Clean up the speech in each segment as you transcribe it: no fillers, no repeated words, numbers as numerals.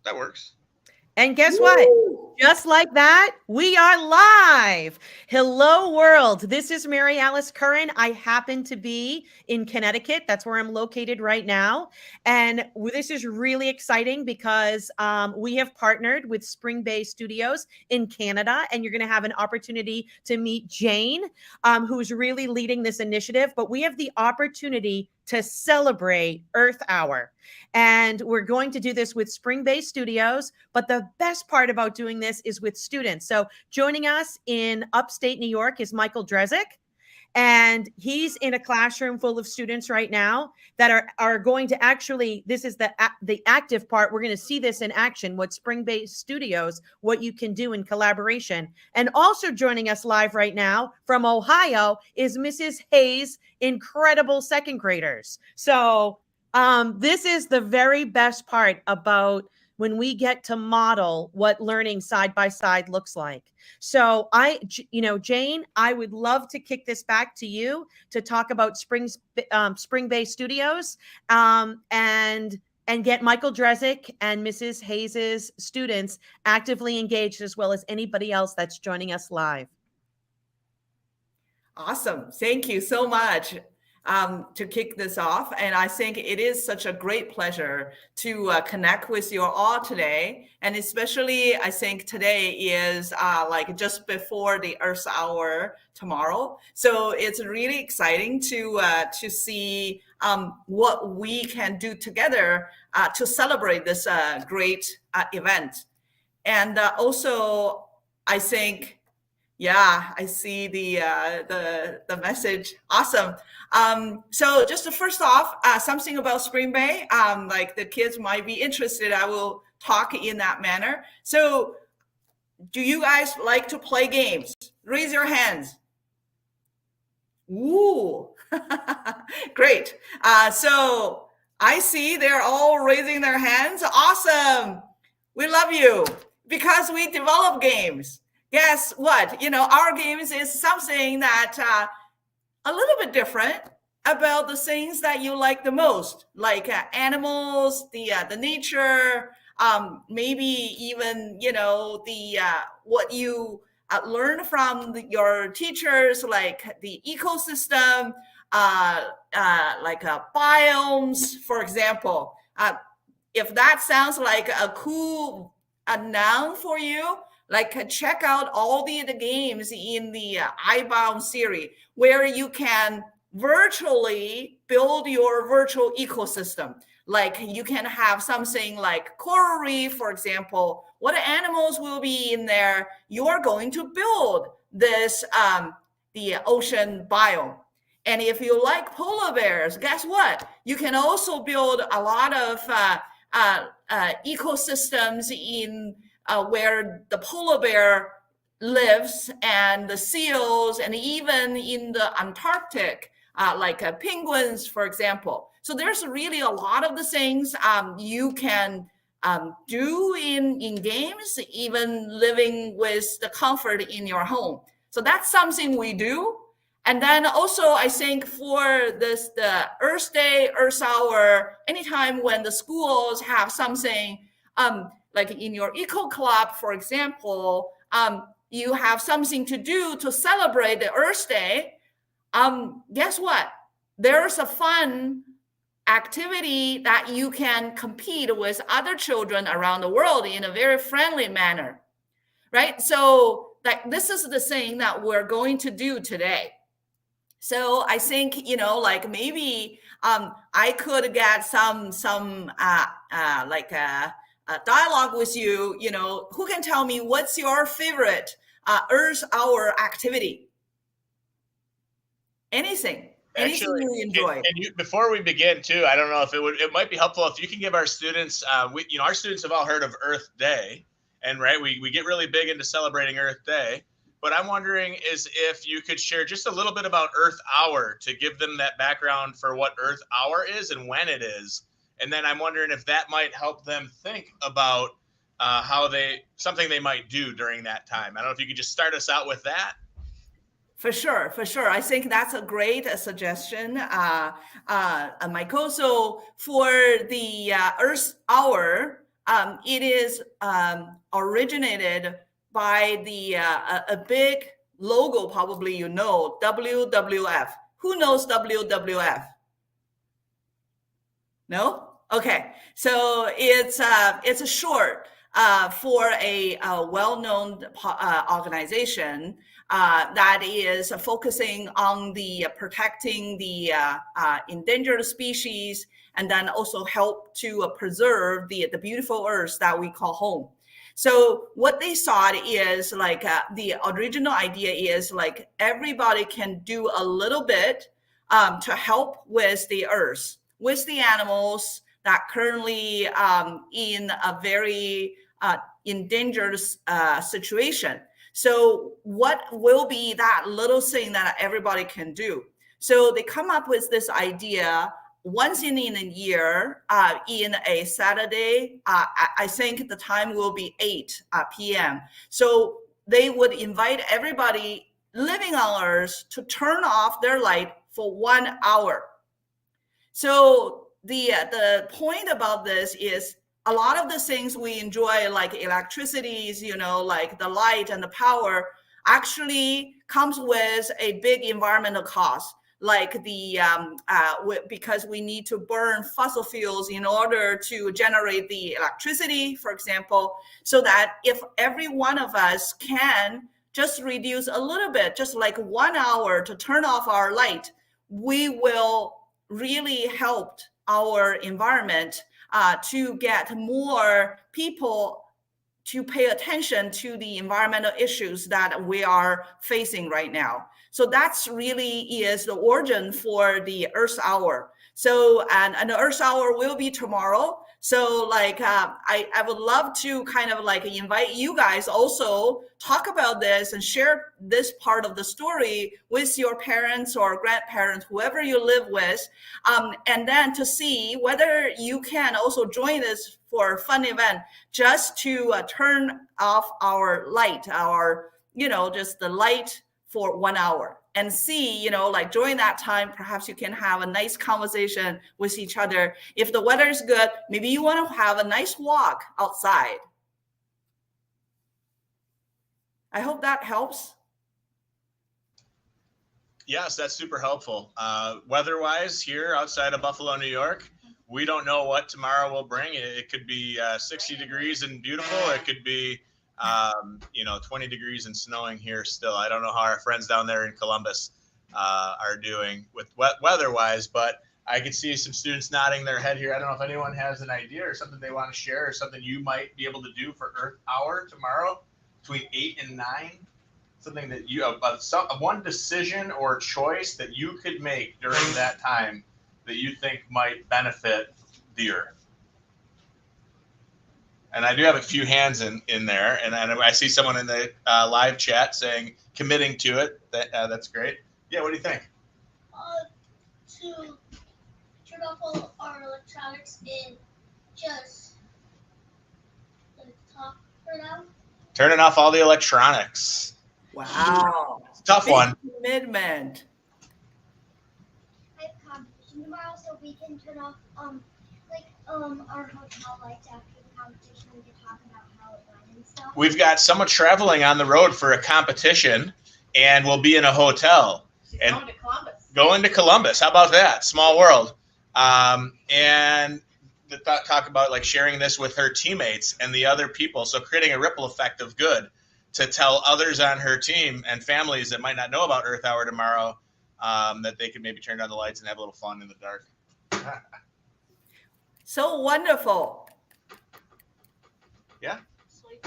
That works. And guess what? Just like that, we are live. Hello, world. This is Mary Alice Curran. I happen to be in Connecticut. That's where I'm located right now. And this is really exciting because we have partnered with Springbay Studios in Canada. And you're going to have an opportunity to meet Jane, who's really leading this initiative. But we have the opportunity to celebrate Earth Hour. And we're going to do this with Springbay Studios. But the best part about doing this is with students. So joining us in upstate New York is Michael Drezick. And he's in a classroom full of students right now that are going to actually, this is the active part. We're going to see this in action, what Springbay Studios, what you can do in collaboration. And also joining us live right now from Ohio is Mrs. Hayes' incredible second graders. So this is the very best part about when we get to model what learning side by side looks like. So Jane, I would love to kick this back to you to talk about Springbay Studios and get Michael Drezick and Mrs. Hayes' students actively engaged, as well as anybody else that's joining us live. Awesome. Thank you so much. To kick this off. And I think it is such a great pleasure to connect with you all today. And especially, I think today is like just before the Earth Hour tomorrow. So it's really exciting to see what we can do together to celebrate this great event. And also, I think, yeah, I see the message. Awesome. So just first off, something about Springbay, like the kids might be interested. I will talk in that manner. So do you guys like to play games? Raise your hands. Ooh, great. So I see they're all raising their hands. Awesome. We love you because we develop games. Guess what? Our games is something that a little bit different about the things that you like the most, like animals, the nature, maybe even what you learn from your teachers, like the ecosystem, like biomes, for example. If that sounds like a cool noun for you, like check out all the games in the iBound series where you can virtually build your virtual ecosystem. Like you can have something like coral reef, for example. What animals will be in there? You're going to build this the ocean biome. And if you like polar bears, guess what? You can also build a lot of ecosystems in where the polar bear lives and the seals, and even in the Antarctic, like penguins, for example. So there's really a lot of the things you can do in games, even living with the comfort in your home. So that's something we do. And then also, I think for the Earth Day, Earth Hour, anytime when the schools have something, like in your eco club, for example, you have something to do to celebrate the Earth Day. Guess what? There's a fun activity that you can compete with other children around the world in a very friendly manner, right? So like this is the thing that we're going to do today. So I think, like maybe I could get some dialogue with you, who can tell me what's your favorite Earth Hour activity? Anything Actually, you enjoy. Before we begin too, I don't know if it might be helpful if you can give our students, our students have all heard of Earth Day, and right, we get really big into celebrating Earth Day. But I'm wondering is if you could share just a little bit about Earth Hour to give them that background for what Earth Hour is and when it is. And then I'm wondering if that might help them think about something they might do during that time. I don't know if you could just start us out with that. For sure. I think that's a great suggestion, Michael. So for the Earth Hour, It is originated by the a big logo, probably you know, WWF. Who knows WWF? No? Okay. So it's a short for a well-known organization that is focusing on the protecting the endangered species, and then also help to preserve the beautiful earth that we call home. So what they thought is like the original idea is like everybody can do a little bit to help with the earth, with the animals that currently in a very endangered situation. So what will be that little thing that everybody can do? So they come up with this idea once in a year in a Saturday. I think the time will be 8 p.m. So they would invite everybody living on Earth to turn off their light for 1 hour. So the point about this is a lot of the things we enjoy, like electricities, you know, like the light and the power, actually comes with a big environmental cost. Like the because we need to burn fossil fuels in order to generate the electricity, for example, so that if every one of us can just reduce a little bit, just like 1 hour to turn off our light, we will really help our environment to get more people to pay attention to the environmental issues that we are facing right now. So that's really is the origin for the Earth Hour. So, and the Earth Hour will be tomorrow. So like, I would love to kind of like invite you guys also talk about this and share this part of the story with your parents or grandparents, whoever you live with, and then to see whether you can also join us for a fun event just to turn off our light, our, you know, just the light for 1 hour, and see, you know, like during that time, perhaps you can have a nice conversation with each other. If the weather is good, maybe you want to have a nice walk outside. I hope that helps. Yes, that's super helpful. Weather-wise, here outside of Buffalo, New York, we don't know what tomorrow will bring. It could be 60 degrees and beautiful. It could be 20 degrees and snowing here still. I don't know how our friends down there in Columbus are doing with weather-wise, but I could see some students nodding their head here. I don't know if anyone has an idea or something they want to share or something you might be able to do for Earth Hour tomorrow between 8 and 9. Something that you one decision or choice that you could make during that time that you think might benefit the Earth. And I do have a few hands in there, and I see someone in the live chat saying committing to it. That's great. Yeah, what do you think? To turn off all our electronics and just talk for now. Turning off all the electronics. Wow. It's a tough one. Commitment. I have competition tomorrow, so we can turn off our hotel lights after the competition. We can talk about how it went and stuff. We've got someone traveling on the road for a competition, and we'll be in a hotel. She's and going to Columbus. Going to Columbus. How about that? Small world. And talk about like sharing this with her teammates and the other people. So creating a ripple effect of good to tell others on her team and families that might not know about Earth Hour tomorrow that they could maybe turn on the lights and have a little fun in the dark. So wonderful. Yeah. Sleep.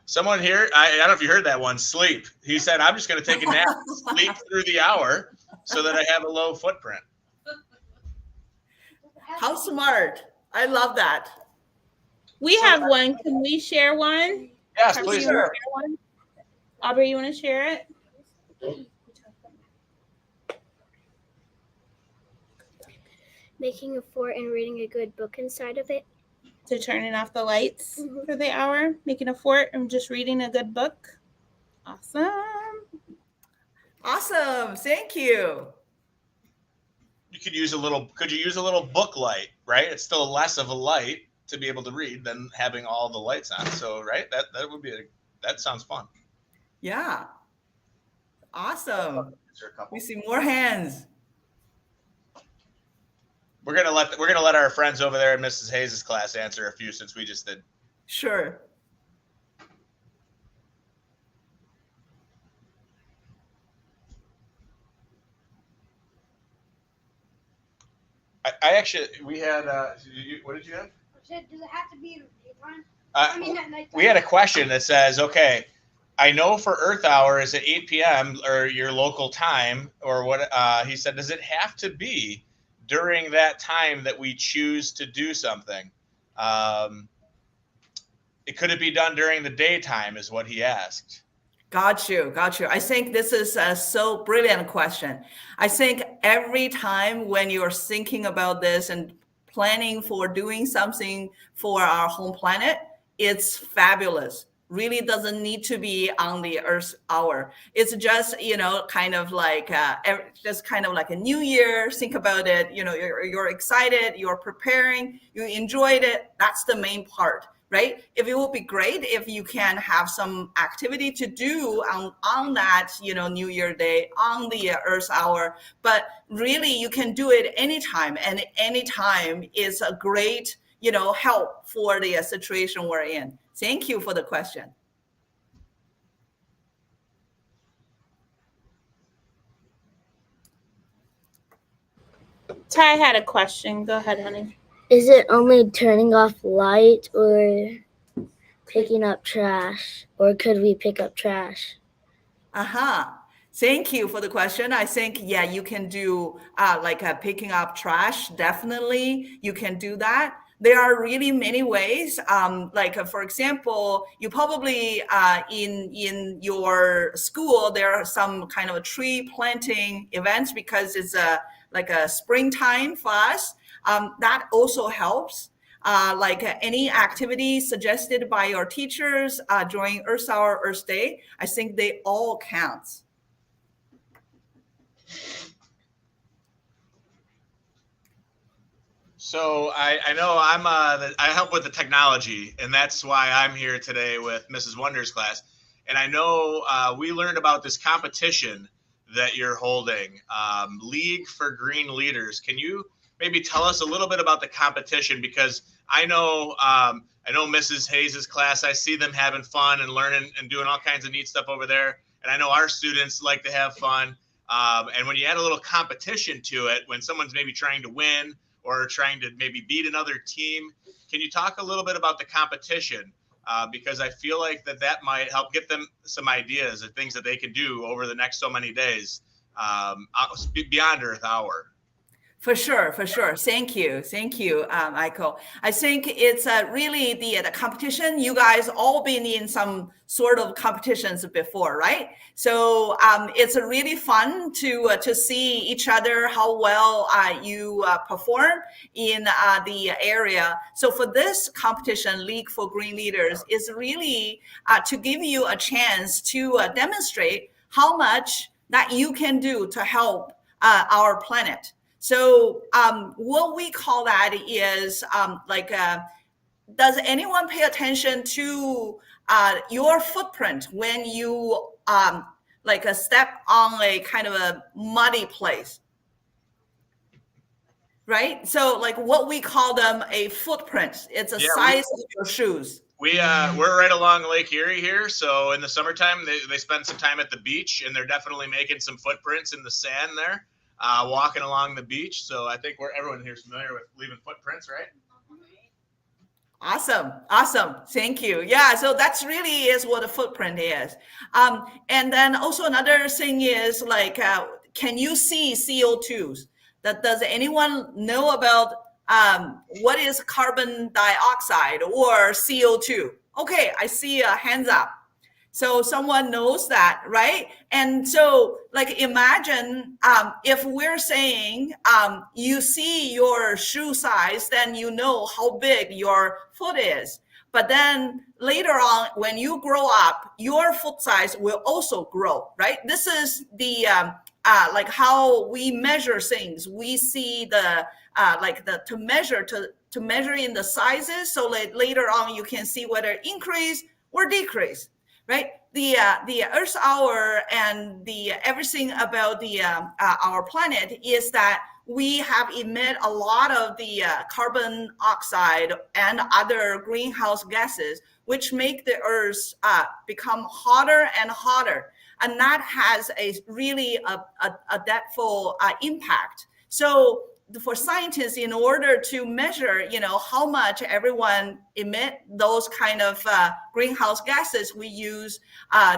Someone here, I don't know if you heard that one, sleep. He said, I'm just going to take a nap, sleep through the hour so that I have a low footprint. How smart. I love that. We have one. Can we share one? Yes, please. Sure. Aubrey, you want to share it? Making a fort and reading a good book inside of it. So turning off the lights for the hour, making a fort and just reading a good book. Awesome. Awesome. Thank you. You could use could you use a little book light, right? It's still less of a light to be able to read than having all the lights on. So, right, that would be that sounds fun. Yeah. Awesome. We see more hands. We're gonna let our friends over there in Mrs. Hayes' class answer a few since we just did. Sure. I actually, we had, what did you have? Does it have to be daytime? We had a question that says, okay, I know for Earth Hour is at 8 p.m. or your local time or what, he said, does it have to be during that time that we choose to do something? Could it be done during the daytime is what he asked. Got you. I think this is a so brilliant question. I think every time when you're thinking about this and planning for doing something for our home planet, it's fabulous. Really doesn't need to be on the Earth Hour. It's just, kind of like a new year. Think about it. You're excited, you're preparing, you enjoyed it. That's the main part. Right? It will be great if you can have some activity to do on that, New Year Day, on the Earth Hour. But really, you can do it anytime, and anytime is a great, help for the situation we're in. Thank you for the question. Ty had a question. Go ahead, honey. Is it only turning off light or picking up trash? Or could we pick up trash? Thank you for the question. I think, yeah, you can do picking up trash. Definitely, you can do that. There are really many ways. For example, you probably in your school, there are some kind of a tree planting events because it's a springtime for us. That also helps. Any activity suggested by your teachers during Earth Hour, Earth Day, I think they all count. So I know I help with the technology, and that's why I'm here today with Mrs. Wonder's class. And I know we learned about this competition that you're holding, League for Green Leaders. Can you maybe tell us a little bit about the competition? Because I know Mrs. Hayes' class, I see them having fun and learning and doing all kinds of neat stuff over there. And I know our students like to have fun. And when you add a little competition to it, when someone's maybe trying to win or trying to maybe beat another team, can you talk a little bit about the competition? Because I feel like that might help get them some ideas of things that they can do over the next so many days beyond Earth Hour. For sure. Thank you, Michael. I think it's really the competition. You guys all been in some sort of competitions before, right? So it's really fun to see each other, how well you perform in the area. So for this competition, League for Green Leaders, is really to give you a chance to demonstrate how much that you can do to help our planet. So what we call that is does anyone pay attention to your footprint when you step on a kind of a muddy place? Right? So what we call them a footprint. It's a size of your shoes. We're right along Lake Erie here. So in the summertime, they spend some time at the beach, and they're definitely making some footprints in the sand there. Walking along the beach. So I think everyone here is familiar with leaving footprints, right? Awesome. Thank you. Yeah, so that's really is what a footprint is. And then also another thing is can you see CO2s? Does anyone know about what is carbon dioxide or CO2? Okay, I see hands up. So someone knows that, right? And so imagine if we're saying you see your shoe size, then you know how big your foot is. But then later on, when you grow up, your foot size will also grow, right? This is the how we measure things. We see the to measure in the sizes, so that later on you can see whether increase or decrease, right? The Earth Hour and the everything about the our planet is that we have emit a lot of the carbon oxide and other greenhouse gases, which make the Earth become hotter and hotter, and that has a really a depthful impact. So for scientists, in order to measure, how much everyone emit those kind of greenhouse gases, we use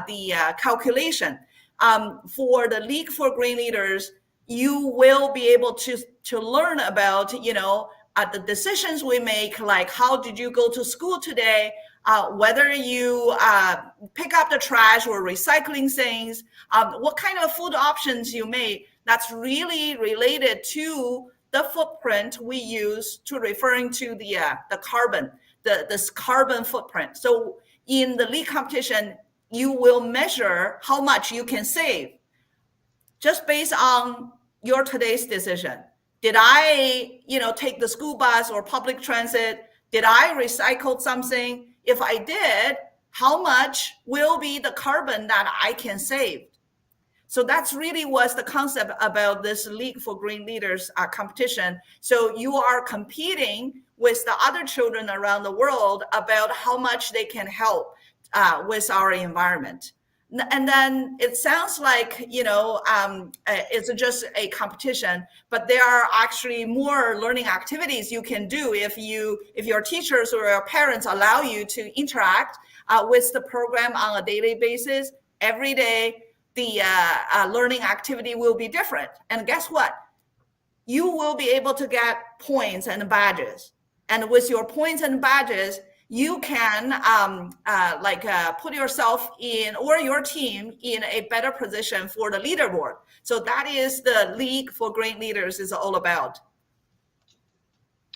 the calculation. For the League for Green Leaders, you will be able to learn about, the decisions we make, like how did you go to school today, whether you pick up the trash or recycling things, what kind of food options you made. That's really related to the footprint we use to referring to the carbon, this carbon footprint. So in the league competition, you will measure how much you can save just based on your today's decision. Did I, take the school bus or public transit? Did I recycle something? If I did, how much will be the carbon that I can save? So that's really was the concept about this League for Green Leaders competition. So you are competing with the other children around the world about how much they can help with our environment. And then it sounds like, it's just a competition, but there are actually more learning activities you can do if your teachers or your parents allow you to interact with the program on a daily basis. Every day, the learning activity will be different. And guess what? You will be able to get points and badges. And with your points and badges, you can put yourself in, or your team in, a better position for the leaderboard. So that is the League for Green Leaders is all about.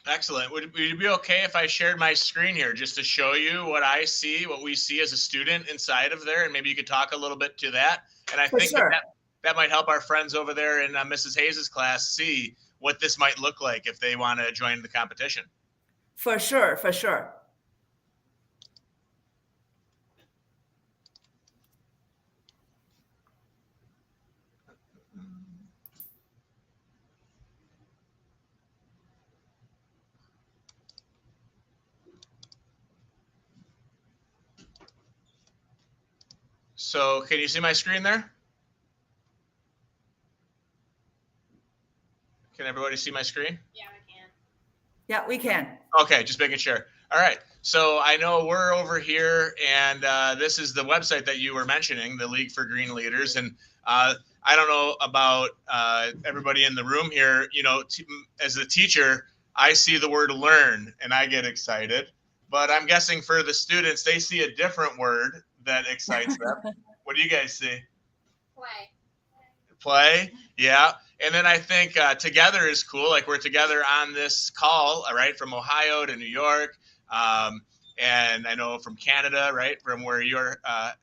Excellent. Would it be okay if I shared my screen here just to show you what I see, what we see as a student inside of there, and maybe you could talk a little bit to that? And I think that might help our friends over there in Mrs. Hayes' class see what this might look like if they want to join the competition. For sure, for sure. So can you see my screen there? Can everybody see my screen? Yeah, I can. Yeah, we can. Okay, just making sure. All right. So I know we're over here, and this is the website that you were mentioning, the League for Green Leaders. And I don't know about everybody in the room here. As a teacher, I see the word learn, and I get excited. But I'm guessing for the students, they see a different word that excites them. What do you guys see? Play. Play, yeah. And then I think together is cool. Like we're together on this call, right, from Ohio to New York, and I know from Canada, right, from where you're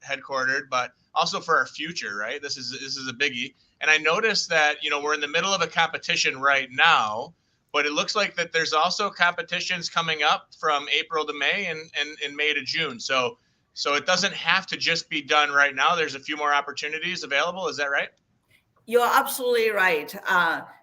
headquartered, but also for our future, right? This is a biggie. And I noticed that we're in the middle of a competition right now, but it looks like that there's also competitions coming up from April to May and May to June. So it doesn't have to just be done right now. There's a few more opportunities available. Is that right? You're absolutely right.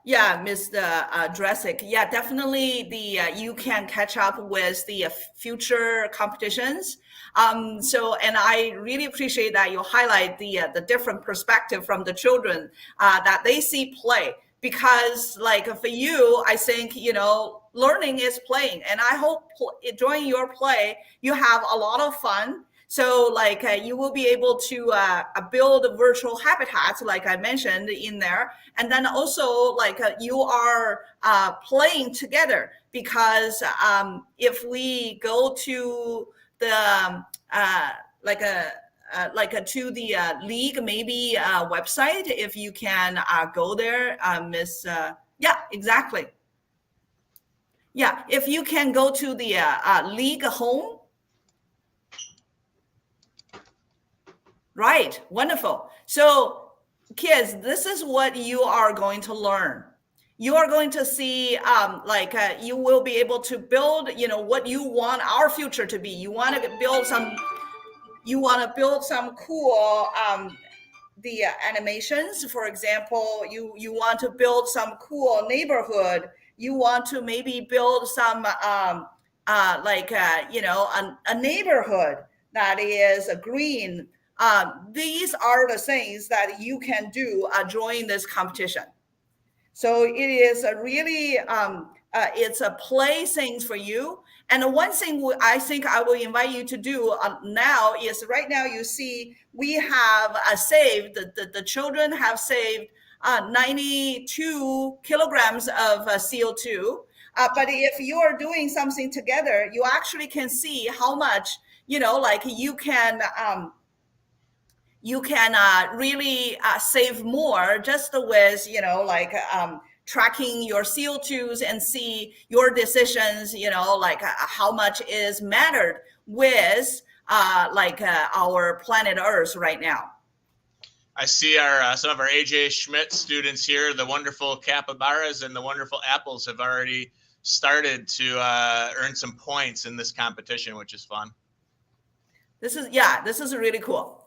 Yeah, Mr. Dresick. Yeah, definitely you can catch up with the future competitions. And I really appreciate that you highlight the different perspective from the children that they see play. Because like for you, I think, learning is playing. And I hope during your play, you have a lot of fun. So you will be able to build virtual habitats, like I mentioned in there. And then also you are playing together, because if we go to the to the league maybe website, if you can go there, Miss. Yeah, exactly. Yeah, if you can go to the league home. Right, wonderful. So kids, this is what you are going to learn. you are going to see you will be able to build, what you want our future to be. You want to build some cool the animations. For example, you want to build some cool neighborhood. You want to maybe build some a neighborhood that is green. These are the things that you can do during this competition. So it is a really it's a play things for you. And one thing I think I will invite you to do now is, right now you see we have saved, the children have saved 92 kilograms of CO2. But if you are doing something together, you actually can see how much, you can really save more just with, tracking your CO2s and see your decisions, how much is mattered with our planet Earth right now. I see some of our AJ Schmidt students here. The wonderful capybaras and the wonderful apples have already started to earn some points in this competition, which is fun. This is really cool.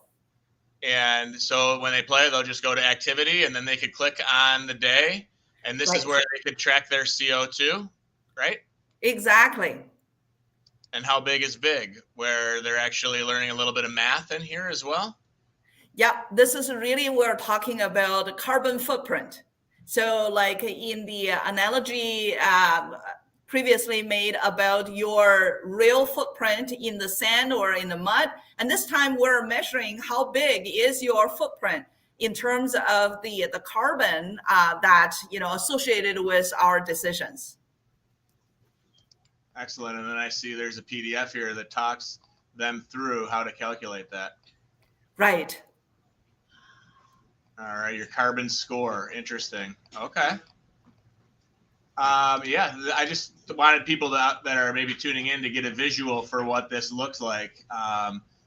And so when they play, they'll just go to activity, and then they could click on the day, and this is where they could track their CO2, right? Exactly. And how big is big, where they're actually learning a little bit of math in here as well. Yeah, this is really, we're talking about carbon footprint. So like in the analogy previously made about your real footprint in the sand or in the mud, and this time we're measuring how big is your footprint in terms of the carbon that associated with our decisions. Excellent. And then I see there's a PDF here that talks them through how to calculate that. Right. All right, your carbon score. Interesting. Okay. Yeah, I just wanted people that are maybe tuning in to get a visual for what this looks like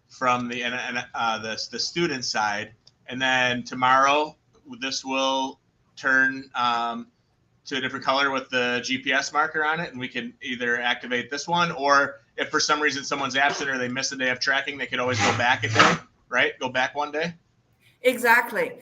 from the student side. And then tomorrow, this will turn to a different color with the GPS marker on it, and we can either activate this one, or if for some reason someone's absent or they miss a day of tracking, they could always go back a day, right? Go back one day. Exactly.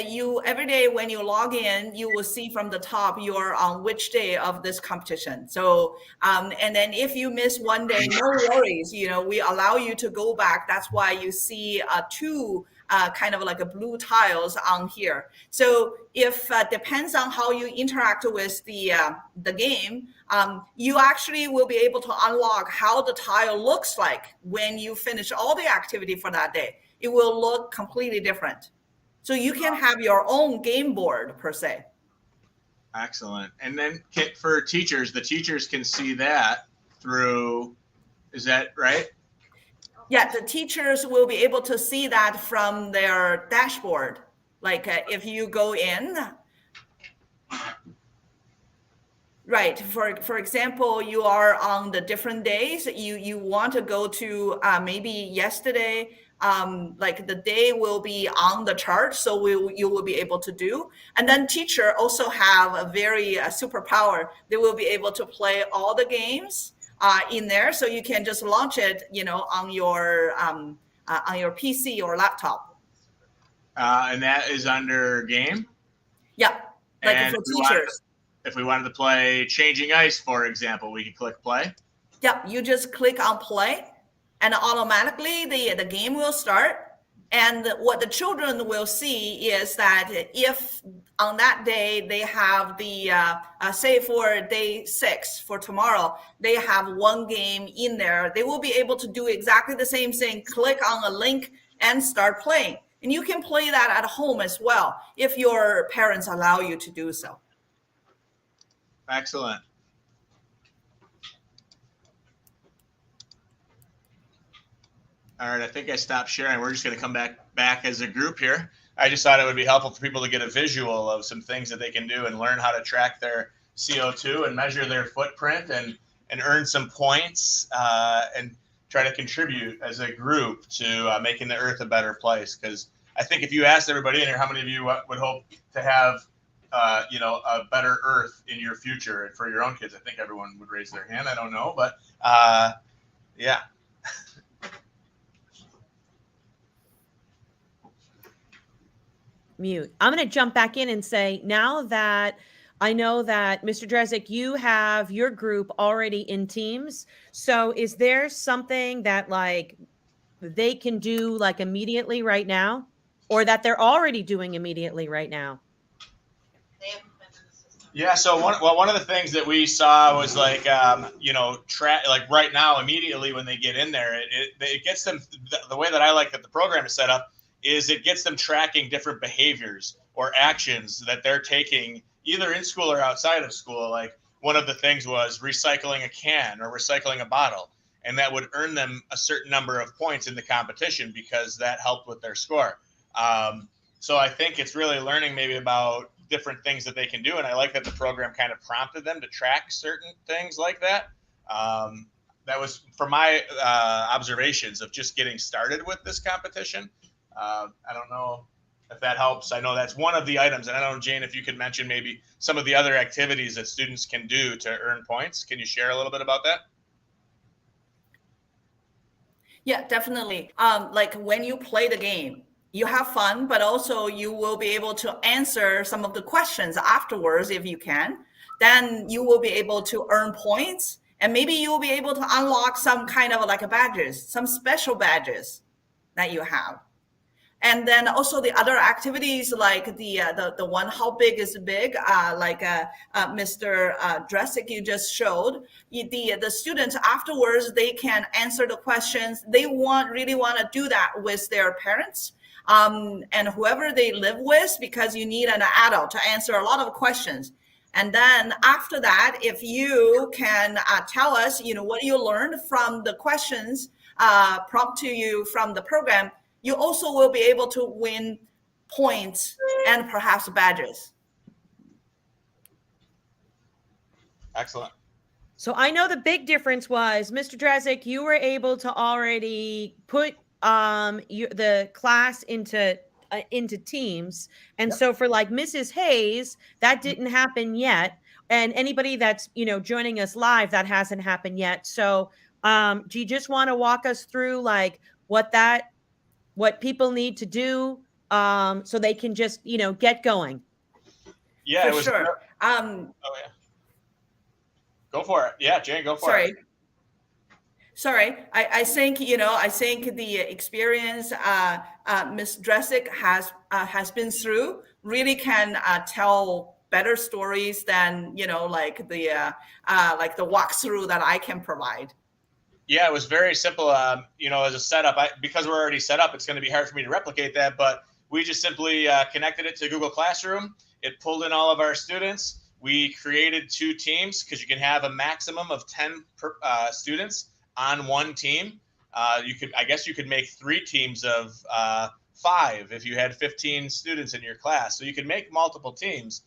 You every day when you log in, you will see from the top you're on which day of this competition. So and then if you miss one day, no worries. We allow you to go back. That's why you see two kind of like a blue tiles on here. So if depends on how you interact with the game, you actually will be able to unlock how the tile looks like when you finish all the activity for that day. It will look completely different. So you can have your own game board per se. Excellent. And then for teachers, the teachers can see that through, is that right? Yeah, the teachers will be able to see that from their dashboard. Like if you go in, right, for example, you are on the different days, you want to go to maybe yesterday, like the day will be on the chart, so you will be able to do. And then teacher also have a very superpower. They will be able to play all the games in there, so you can just launch it, on your PC or laptop. And that is under game. Yeah, like and for teachers. If we wanted to play Changing Ice, for example, we could click play. Yeah, you just click on play, and automatically the game will start. And what the children will see is that if on that day they have the, say for day 6 for tomorrow, they have one game in there, they will be able to do exactly the same thing, click on a link and start playing. And you can play that at home as well, if your parents allow you to do so. Excellent. All right, I think I stopped sharing. We're just going to come back as a group here. I just thought it would be helpful for people to get a visual of some things that they can do and learn how to track their CO2 and measure their footprint and earn some points and try to contribute as a group to making the Earth a better place. Because I think if you asked everybody in here, how many of you would hope to have a better Earth in your future and for your own kids? I think everyone would raise their hand. I don't know, but yeah. Mute. I'm going to jump back in and say, now that I know that Mr. Drezik, you have your group already in teams. So is there something that like they can do like immediately right now, or that they're already doing immediately right now? Yeah. So one of the things that we saw was like, like right now, immediately when they get in there, it gets them, the way that I like that the program is set up is it gets them tracking different behaviors or actions that they're taking either in school or outside of school. Like one of the things was recycling a can or recycling a bottle, and that would earn them a certain number of points in the competition because that helped with their score. So I think it's really learning maybe about different things that they can do. And I like that the program kind of prompted them to track certain things like that. That was from my observations of just getting started with this competition. I don't know if that helps. I know that's one of the items. And I don't know, Jane, if you could mention maybe some of the other activities that students can do to earn points. Can you share a little bit about that? Yeah, definitely. Like when you play the game, you have fun, but also you will be able to answer some of the questions afterwards if you can. Then you will be able to earn points, and maybe you will be able to unlock some kind of like a badges, some special badges that you have. And then also the other activities like the one, how big is big, Mr. Dresick you just showed. The students afterwards, they can answer the questions. They really want to do that with their parents and whoever they live with, because you need an adult to answer a lot of questions. And then after that, if you can tell us, what you learned from the questions prompt to you from the program, you also will be able to win points and perhaps badges. Excellent. So I know the big difference was, Mr. Drezik, you were able to already put the class into teams. And so for like Mrs. Hayes, that didn't happen yet. And anybody that's, joining us live, that hasn't happened yet. So do you just want to walk us through like what people need to do so they can just, get going? Yeah, for sure. Oh yeah. Go for it. Yeah, Jane, go for it. Sorry. I think, the experience Ms. Dresick has been through really can tell better stories than, like the walkthrough that I can provide. Yeah, it was very simple. As a setup, because we're already set up, it's going to be hard for me to replicate that, but we just simply connected it to Google Classroom. It pulled in all of our students. We created 2 teams because you can have a maximum of 10 students on one team. I guess you could make 3 teams of 5 if you had 15 students in your class. So you could make multiple teams.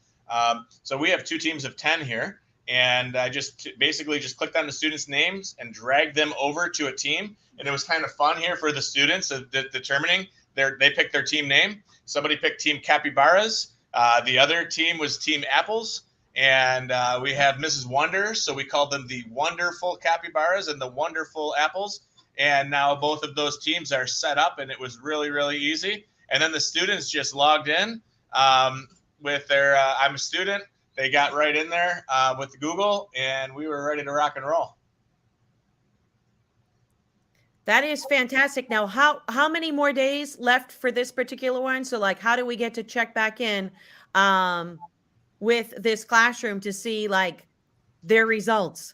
So we have 2 teams of 10 here. And I just basically clicked on the students' names and dragged them over to a team. And it was kind of fun here for the students determining they picked their team name. Somebody picked Team Capybaras. The other team was Team Apples. And we have Mrs. Wonder. So we called them the Wonderful Capybaras and the Wonderful Apples. And now both of those teams are set up, and it was really, really easy. And then the students just logged in with their I'm a student. They got right in there with Google, and we were ready to rock and roll. That is fantastic. Now, how many more days left for this particular one? So like, how do we get to check back in with this classroom to see like their results?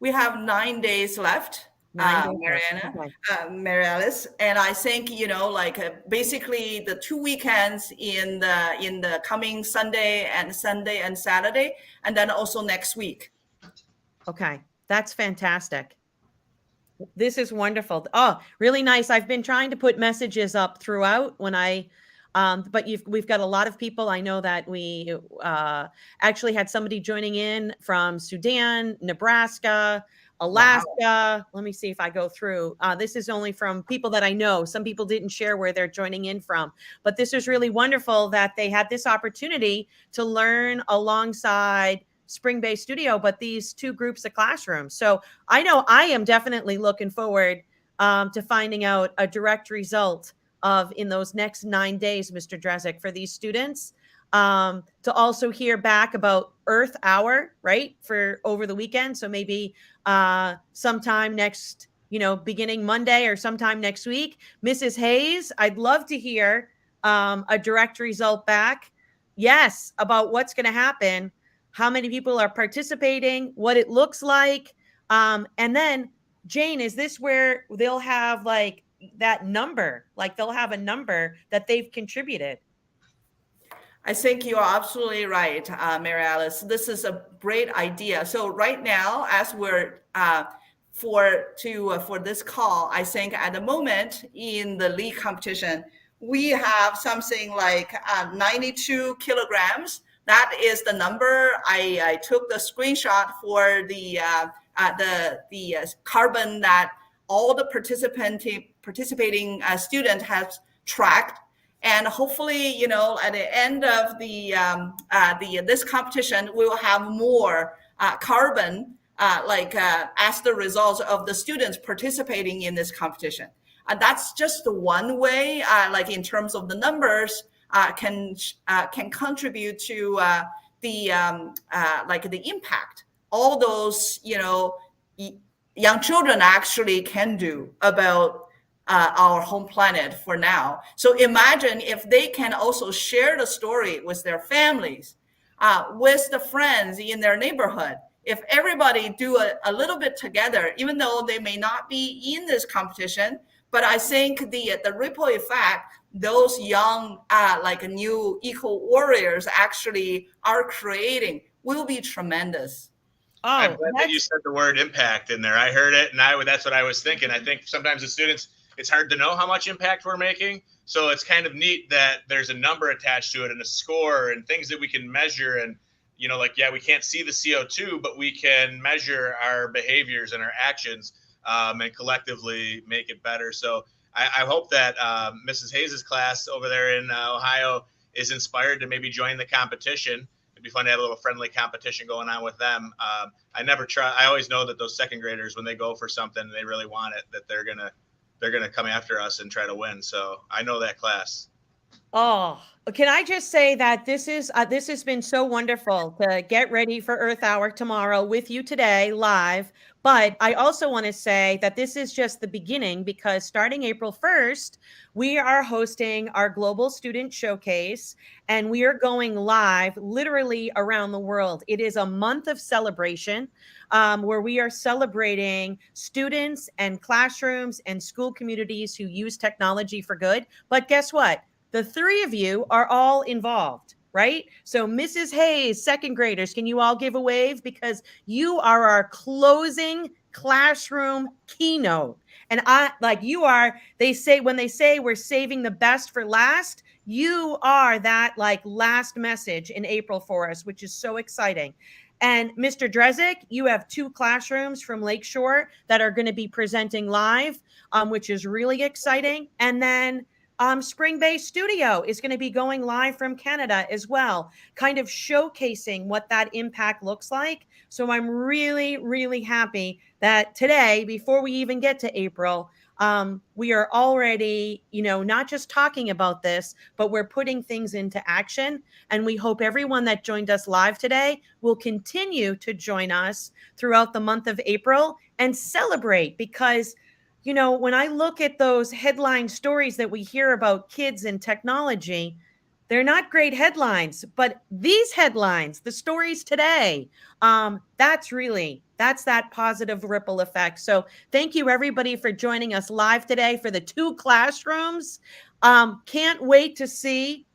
We have 9 days left. Mariana, Mary Alice, and I think basically the 2 weekends in the coming Sunday and Saturday, and then also next week. Okay, that's fantastic. This is wonderful. Oh, really nice. I've been trying to put messages up throughout when but we've got a lot of people. I know that we actually had somebody joining in from Sudan, Nebraska. Alaska. Let me see if I go through. This is only from people that I know. Some people didn't share where they're joining in from, but this is really wonderful that they had this opportunity to learn alongside Springbay Studio, but these two groups of classrooms. So I know I am definitely looking forward to finding out a direct result of in those next 9 days, Mr. Drezick, for these students. To also hear back about Earth Hour, right, for over the weekend. So maybe sometime next, beginning Monday or sometime next week. Mrs. Hayes, I'd love to hear a direct result back. Yes, about what's going to happen, how many people are participating, what it looks like. And then, Jane, is this where they'll have like that number, like they'll have a number that they've contributed? I think you are absolutely right, Mary Alice. This is a great idea. So right now, as we're for this call, I think at the moment in the league competition, we have something like 92 kilograms. That is the number. I took the screenshot for the carbon that all the participating student has tracked. And hopefully, at the end of this competition, we will have more carbon, as the result of the students participating in this competition. That's just one way, in terms of the numbers, can contribute to the impact all those young children actually can do about our home planet for now. So imagine if they can also share the story with their families, with the friends in their neighborhood. If everybody do a little bit together, even though they may not be in this competition, but I think the ripple effect those young new eco warriors actually are creating will be tremendous. Oh, I'm glad that you said the word impact in there. I heard it, and that's what I was thinking. I think sometimes the students, it's hard to know how much impact we're making. So it's kind of neat that there's a number attached to it and a score and things that we can measure. And, we can't see the CO2, but we can measure our behaviors and our actions and collectively make it better. So I hope that Mrs. Hayes' class over there in Ohio is inspired to maybe join the competition. It'd be fun to have a little friendly competition going on with them. I never try. I always know that those second graders, when they go for something and they really want it, that they're gonna come after us and try to win. So I know that class. Oh, can I just say that this has been so wonderful to get ready for Earth Hour tomorrow with you today live. But I also want to say that this is just the beginning, because starting April 1st, we are hosting our Global Student Showcase, and we are going live literally around the world. It is a month of celebration where we are celebrating students and classrooms and school communities who use technology for good. But guess what? The three of you are all involved, right? So Mrs. Hayes, second graders, can you all give a wave? Because you are our closing classroom keynote. And when they say we're saving the best for last, you are that last message in April for us, which is so exciting. And Mr. Drezick, you have 2 classrooms from Lakeshore that are going to be presenting live, which is really exciting. And then Springbay Studio is going to be going live from Canada as well, kind of showcasing what that impact looks like. So I'm really, really happy that today, before we even get to April, we are already, not just talking about this, but we're putting things into action. And we hope everyone that joined us live today will continue to join us throughout the month of April and celebrate, because when I look at those headline stories that we hear about kids and technology, they're not great headlines, but these headlines, the stories today, that's that positive ripple effect. So thank you everybody for joining us live today for the 2 classrooms. Can't wait to see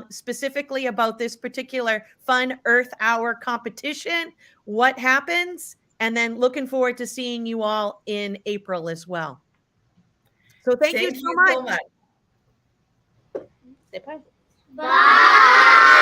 specifically about this particular fun Earth Hour competition, what happens. And then looking forward to seeing you all in April as well. So thank you so much. Say bye. Bye.